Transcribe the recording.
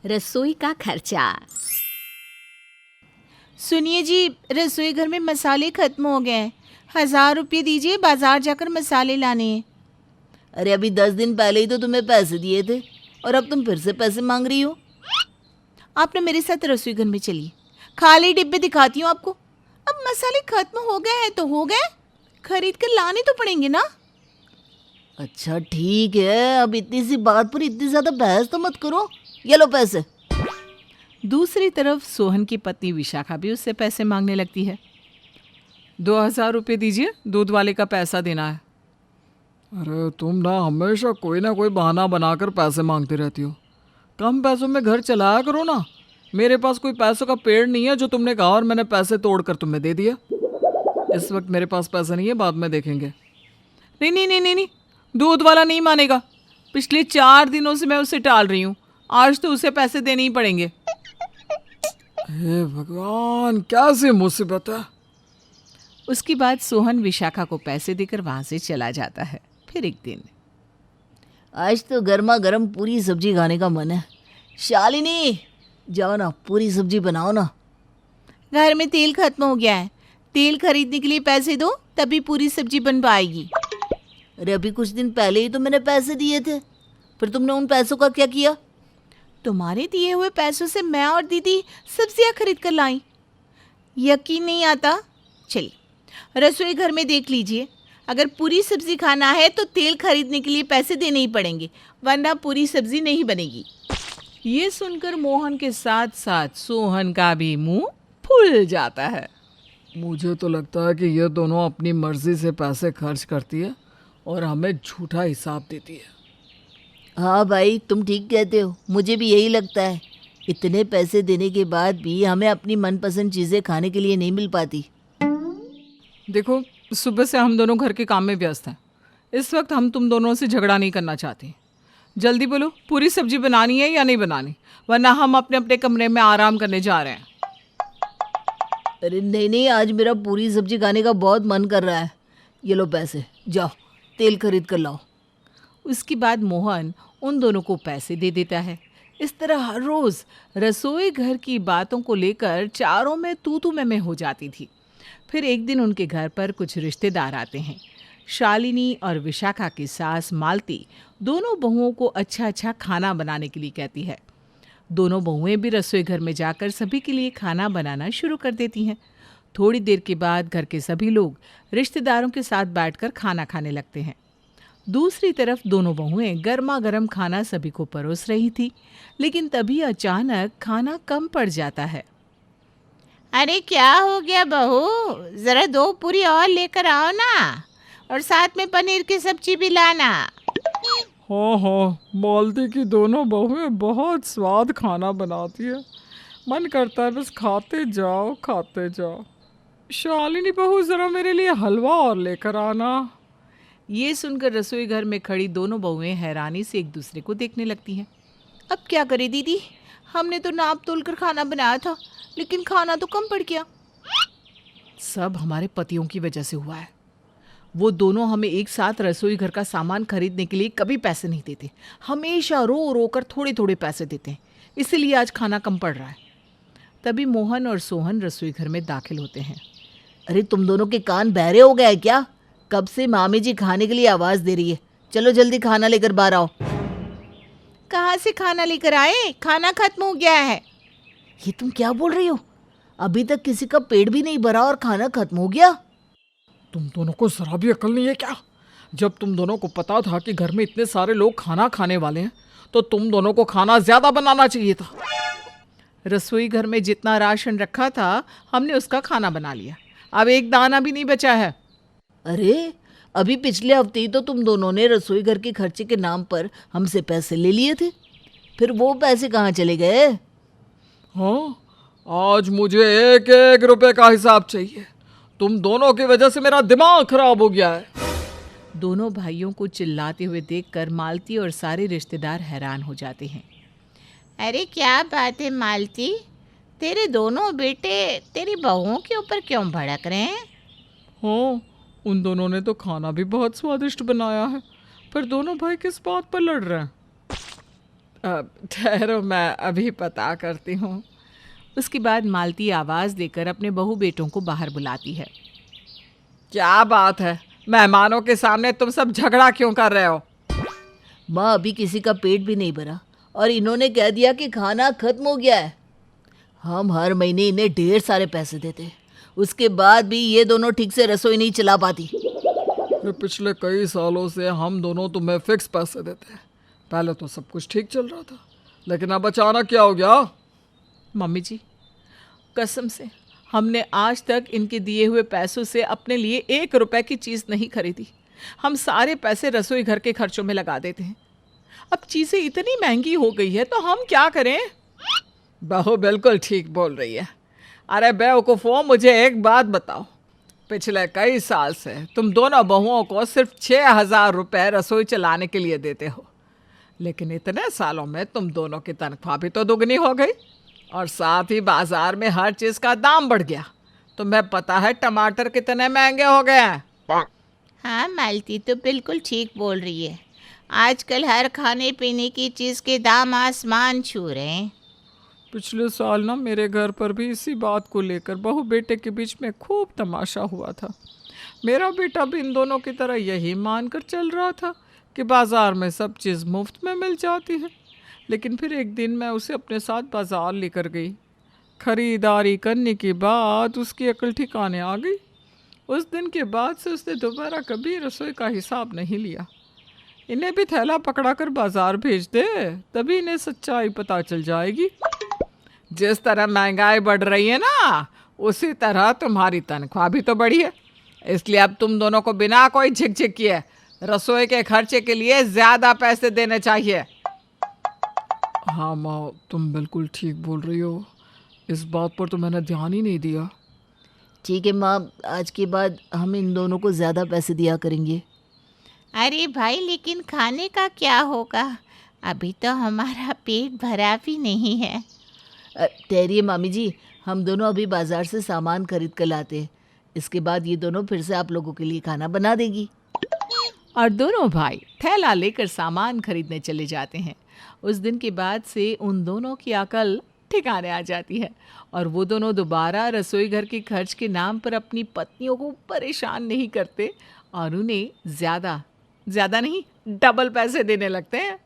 रसोई का खर्चा। सुनिए जी, रसोई घर में मसाले खत्म हो गए हैं। 1000 रुपये दीजिए, बाजार जाकर मसाले लाने हैं। अरे अभी 10 दिन पहले ही तो तुम्हें पैसे दिए थे और अब तुम फिर से पैसे मांग रही हो। आप ना मेरे साथ रसोई घर में चलिए, खाली डिब्बे दिखाती हूँ आपको। अब मसाले खत्म हो गए हैं तो हो गए, खरीद कर लाने तो पड़ेंगे ना। अच्छा ठीक है, अब इतनी सी बात पर इतनी ज्यादा बहस तो मत करो। ये लो पैसे। दूसरी तरफ सोहन की पत्नी विशाखा भी उससे पैसे मांगने लगती है। 2000 रुपये दीजिए, दूध वाले का पैसा देना है। अरे तुम ना हमेशा कोई ना कोई बहाना बनाकर पैसे मांगती रहती हो। कम पैसों में घर चलाया करो ना। मेरे पास कोई पैसों का पेड़ नहीं है जो तुमने कहा और मैंने पैसे तोड़कर तुम्हें दे दिया। इस वक्त मेरे पास पैसा नहीं है, बाद में देखेंगे। नहीं नहीं नहीं नहीं नहीं, दूध वाला नहीं मानेगा। पिछले 4 दिनों से मैं उसे टाल रही हूँ, आज तो उसे पैसे देने ही पड़ेंगे। हे भगवान, कैसी मुसीबत है। उसके बाद सोहन विशाखा को पैसे देकर वहां से चला जाता है। फिर एक दिन, आज तो गर्मा गर्म पूरी सब्जी खाने का मन है। शालिनी, जाओ ना पूरी सब्जी बनाओ ना। घर में तेल खत्म हो गया है, तेल खरीदने के लिए पैसे दो, तभी पूरी सब्जी बन पाएगी। अरे अभी कुछ दिन पहले ही तो मैंने पैसे दिए थे, फिर तुमने उन पैसों का क्या किया? तुम्हारे दिए हुए पैसों से मैं और दीदी सब्जियां खरीद कर लाई। यकीन नहीं आता? चलिए रसोई घर में देख लीजिए, अगर पूरी सब्जी खाना है तो तेल खरीदने के लिए पैसे देने ही पड़ेंगे, वरना पूरी सब्जी नहीं बनेगी। ये सुनकर मोहन के साथ साथ सोहन का भी मुंह फूल जाता है। मुझे तो लगता है कि ये दोनों अपनी मर्जी से पैसे खर्च करती है और हमें झूठा हिसाब देती है। हाँ भाई, तुम ठीक कहते हो, मुझे भी यही लगता है। इतने पैसे देने के बाद भी हमें अपनी मनपसंद चीज़ें खाने के लिए नहीं मिल पाती। देखो, सुबह से हम दोनों घर के काम में व्यस्त हैं। इस वक्त हम तुम दोनों से झगड़ा नहीं करना चाहते। जल्दी बोलो, पूरी सब्जी बनानी है या नहीं बनानी, वरना हम अपने अपने कमरे में आराम करने जा रहे हैं। अरे नहीं नहीं, आज मेरा पूरी सब्जी खाने का बहुत मन कर रहा है। ये लो पैसे, जाओ तेल खरीद कर लाओ। उसके बाद मोहन उन दोनों को पैसे दे देता है। इस तरह हर रोज़ रसोई घर की बातों को लेकर चारों में तू में हो जाती थी। फिर एक दिन उनके घर पर कुछ रिश्तेदार आते हैं। शालिनी और विशाखा की सास मालती दोनों बहुओं को अच्छा अच्छा खाना बनाने के लिए कहती है। दोनों बहुएं भी रसोई घर में जाकर सभी के लिए खाना बनाना शुरू कर देती हैं। थोड़ी देर के बाद घर के सभी लोग रिश्तेदारों के साथ बैठकर खाना खाने लगते हैं। दूसरी तरफ दोनों बहुएं गर्मा गर्म खाना सभी को परोस रही थी, लेकिन तभी अचानक खाना कम पड़ जाता है। अरे क्या हो गया बहू, जरा 2 पूरी और लेकर आओ ना, और साथ में पनीर की सब्जी भी लाना। हाँ हाँ, मालती की दोनों बहुएं बहुत स्वाद खाना बनाती है। मन करता है बस खाते जाओ खाते जाओ। शालिनी बहू, ज़रा मेरे लिए हलवा और लेकर आना। ये सुनकर रसोई घर में खड़ी दोनों बहुएं हैरानी से एक दूसरे को देखने लगती हैं। अब क्या करें दीदी, हमने तो नाप तोल कर खाना बनाया था, लेकिन खाना तो कम पड़ गया। सब हमारे पतियों की वजह से हुआ है। वो दोनों हमें एक साथ रसोई घर का सामान खरीदने के लिए कभी पैसे नहीं देते, हमेशा रो रो कर थोड़े थोड़े पैसे देते हैं, इसीलिए आज खाना कम पड़ रहा है। तभी मोहन और सोहन रसोई घर में दाखिल होते हैं। अरे तुम दोनों के कान बहरे हो गए क्या? कब से मामी जी खाने के लिए आवाज़ दे रही है। चलो जल्दी खाना लेकर बाहर आओ। कहाँ से खाना लेकर आए, खाना खत्म हो गया है। ये तुम क्या बोल रही हो? अभी तक किसी का पेट भी नहीं भरा और खाना खत्म हो गया? तुम दोनों को जरा भी अकल नहीं है क्या? जब तुम दोनों को पता था कि घर में इतने सारे लोग खाना खाने वाले हैं, तो तुम दोनों को खाना ज़्यादा बनाना चाहिए था। रसोई घर में जितना राशन रखा था, हमने उसका खाना बना लिया। अब एक दाना भी नहीं बचा है। अरे अभी पिछले हफ्ते ही तो तुम दोनों ने रसोई घर के खर्चे के नाम पर हमसे पैसे ले लिए थे, फिर वो पैसे कहाँ चले गए? हाँ, आज मुझे 1-1 रुपए का हिसाब चाहिए। तुम दोनों की वजह से मेरा दिमाग खराब हो गया है। दोनों भाइयों को चिल्लाते हुए देखकर मालती और सारे रिश्तेदार हैरान हो जाते हैं। अरे क्या बात है मालती, तेरे दोनों बेटे तेरी बहुओं के ऊपर क्यों भड़क रहे हैं? हाँ, उन दोनों ने तो खाना भी बहुत स्वादिष्ट बनाया है, पर दोनों भाई किस बात पर लड़ रहे हैं? ठहरो, मैं अभी पता करती हूँ। उसके बाद मालती आवाज़ देकर अपने बहू बेटों को बाहर बुलाती है। क्या बात है, मेहमानों के सामने तुम सब झगड़ा क्यों कर रहे हो? माँ, अभी किसी का पेट भी नहीं भरा और इन्होंने कह दिया कि खाना खत्म हो गया है। हम हर महीने इन्हें ढेर सारे पैसे देते, उसके बाद भी ये दोनों ठीक से रसोई नहीं चला पाती। पिछले कई सालों से हम दोनों तुम्हें फिक्स पैसे देते हैं। पहले तो सब कुछ ठीक चल रहा था, लेकिन अब अचानक क्या हो गया? मम्मी जी, कसम से हमने आज तक इनके दिए हुए पैसों से अपने लिए 1 रुपए की चीज़ नहीं खरीदी। हम सारे पैसे रसोई घर के खर्चों में लगा देते हैं। अब चीज़ें इतनी महंगी हो गई है तो हम क्या करें? बहू बिल्कुल ठीक बोल रही है। अरे बेवकूफ़ो, मुझे एक बात बताओ, पिछले कई साल से तुम दोनों बहुओं को सिर्फ 6,000 रुपये रसोई चलाने के लिए देते हो, लेकिन इतने सालों में तुम दोनों की तनख्वाह भी तो दुगनी हो गई और साथ ही बाजार में हर चीज़ का दाम बढ़ गया। तुम्हें पता है टमाटर कितने महंगे हो गए हैं? हाँ, मालती तो बिल्कुल ठीक बोल रही है। आजकल हर खाने पीने की चीज़ के दाम आसमान छू रहे हैं। पिछले साल ना मेरे घर पर भी इसी बात को लेकर बहू बेटे के बीच में खूब तमाशा हुआ था। मेरा बेटा भी इन दोनों की तरह यही मानकर चल रहा था कि बाज़ार में सब चीज़ मुफ्त में मिल जाती है, लेकिन फिर एक दिन मैं उसे अपने साथ बाज़ार लेकर गई। खरीदारी करने के बाद उसकी अकल ठिकाने आ गई। उस दिन के बाद से उसने दोबारा कभी रसोई का हिसाब नहीं लिया। इन्हें भी थैला पकड़ा कर बाज़ार भेज दे, तभी इन्हें सच्चाई पता चल जाएगी। जिस तरह महंगाई बढ़ रही है ना, उसी तरह तुम्हारी तनख्वाह भी तो बढ़ी है। इसलिए अब तुम दोनों को बिना कोई झिकझिक किए रसोई के खर्चे के लिए ज़्यादा पैसे देने चाहिए। हाँ माँ, तुम बिल्कुल ठीक बोल रही हो। इस बात पर तो मैंने ध्यान ही नहीं दिया। ठीक है माँ, आज के बाद हम इन दोनों को ज़्यादा पैसे दिया करेंगे। अरे भाई, लेकिन खाने का क्या होगा? अभी तो हमारा पेट भरा भी नहीं है। ठहरिए मामी जी, हम दोनों अभी बाज़ार से सामान खरीद कर लाते हैं। इसके बाद ये दोनों फिर से आप लोगों के लिए खाना बना देगी। और दोनों भाई थैला लेकर सामान खरीदने चले जाते हैं। उस दिन के बाद से उन दोनों की अकल ठिकाने आ जाती है और वो दोनों दोबारा रसोई घर के खर्च के नाम पर अपनी पत्नियों को परेशान नहीं करते और उन्हें ज़्यादा नहीं, डबल पैसे देने लगते हैं।